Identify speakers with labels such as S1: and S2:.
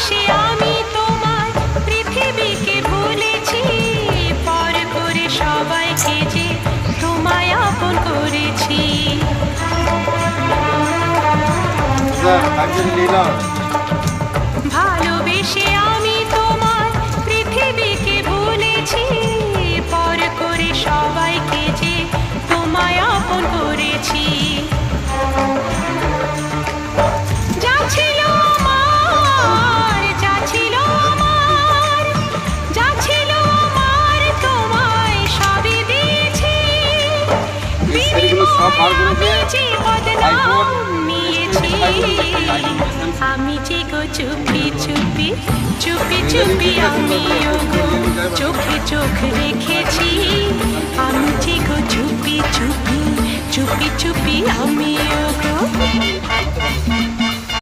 S1: ভালোবেসে আমি তোমায় পৃথিবীকে ভুলেছি, পর করে সবাইকে যে তোমায় আপন করেছি। ভালোবেসে আমি তোমায় পৃথিবীকে ভুলেছি, পর করে সবাইকে যে তোমায় আপন করেছি। যা ছিল আমার, যা ছিল আমার, যা ছিল আমার তোমায় সবই দিয়েছি। বিনিময়ে যে বদনাম নিয়েছি, আমি যে গো চুপি চুপি চুপি চুপি আমিও গো চোখে চোখ রেখেছি। আমি যে গো চুপি চুপি চুপি চুপি আমিও গো।